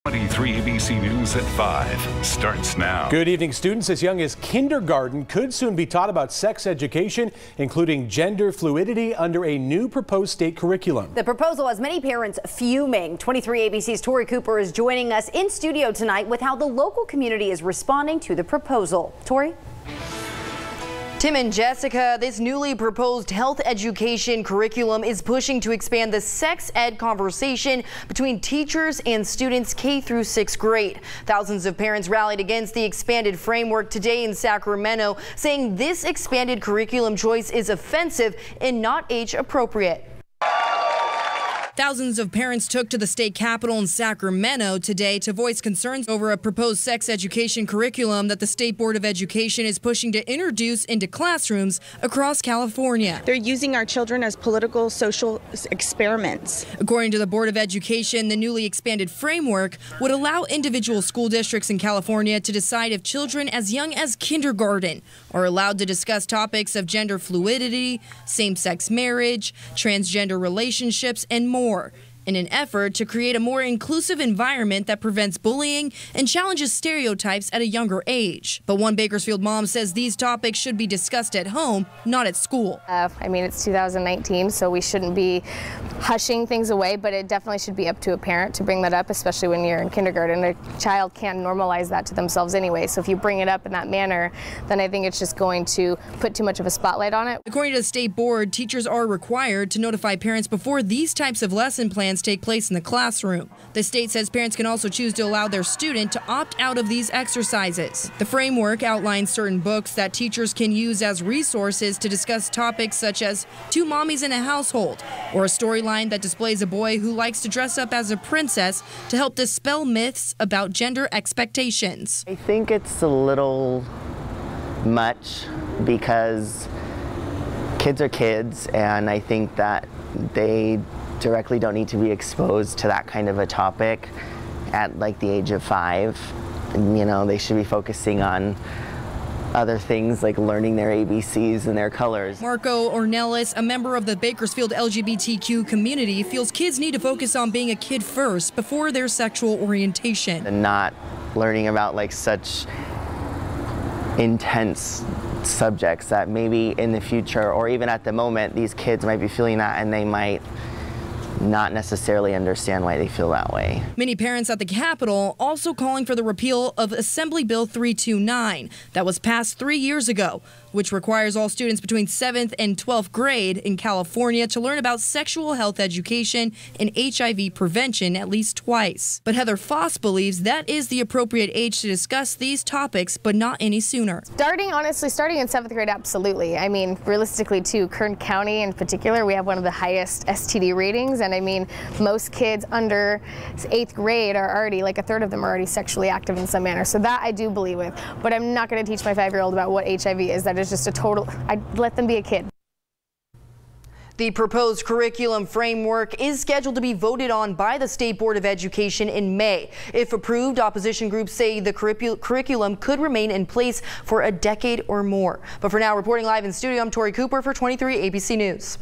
23 ABC News at 5 starts now. Good evening. Students as young as kindergarten could soon be taught about sex education, including gender fluidity, under a new proposed state curriculum. The proposal has many parents fuming. 23 ABC's Tori Cooper is joining us in studio tonight with how the local community is responding to the proposal. Tori? Tim and Jessica, this newly proposed health education curriculum is pushing to expand the sex ed conversation between teachers and students K through 6th grade. Thousands of parents rallied against the expanded framework today in Sacramento, saying this expanded curriculum choice is offensive and not age appropriate. Thousands of parents took to the state capitol in Sacramento today to voice concerns over a proposed sex education curriculum that the State Board of Education is pushing to introduce into classrooms across California. They're using our children as political, social experiments. According to the Board of Education, the newly expanded framework would allow individual school districts in California to decide if children as young as kindergarten are allowed to discuss topics of gender fluidity, same-sex marriage, transgender relationships, and more, in an effort to create a more inclusive environment that prevents bullying and challenges stereotypes at a younger age. But one Bakersfield mom says these topics should be discussed at home, not at school. I mean, it's 2019, so we shouldn't be hushing things away, but it definitely should be up to a parent to bring that up, especially when you're in kindergarten. A child can't normalize that to themselves anyway, so if you bring it up in that manner, then I think it's just going to put too much of a spotlight on it. According to the state board, teachers are required to notify parents before these types of lesson plans take place in the classroom. The state says parents can also choose to allow their student to opt out of these exercises. The framework outlines certain books that teachers can use as resources to discuss topics such as two mommies in a household, or a storyline that displays a boy who likes to dress up as a princess to help dispel myths about gender expectations. I think it's a little much because kids are kids, and I think that they directly don't need to be exposed to that kind of a topic at like the age of 5. And, you know, they should be focusing on other things like learning their ABCs and their colors. Marco Ornelas, a member of the Bakersfield LGBTQ community, feels kids need to focus on being a kid first before their sexual orientation. And not learning about like such intense subjects that maybe in the future or even at the moment these kids might be feeling that and they might not necessarily understand why they feel that way. Many parents at the Capitol also calling for the repeal of Assembly Bill 329 that was passed 3 years ago, which requires all students between 7th and 12th grade in California to learn about sexual health education and HIV prevention at least twice. But Heather Foss believes that is the appropriate age to discuss these topics, but not any sooner. Honestly, starting in 7th grade, absolutely. I mean, realistically too, Kern County in particular, we have one of the highest STD ratings, and I mean, most kids under 8th grade are already, like a third of them are already sexually active in some manner. So that I do believe with, but I'm not going to teach my 5-year-old about what HIV is. That is just a total, I'd let them be a kid. The proposed curriculum framework is scheduled to be voted on by the State Board of Education in May. If approved, opposition groups say the curriculum could remain in place for a decade or more. But for now, reporting live in studio, I'm Tori Cooper for 23 ABC News.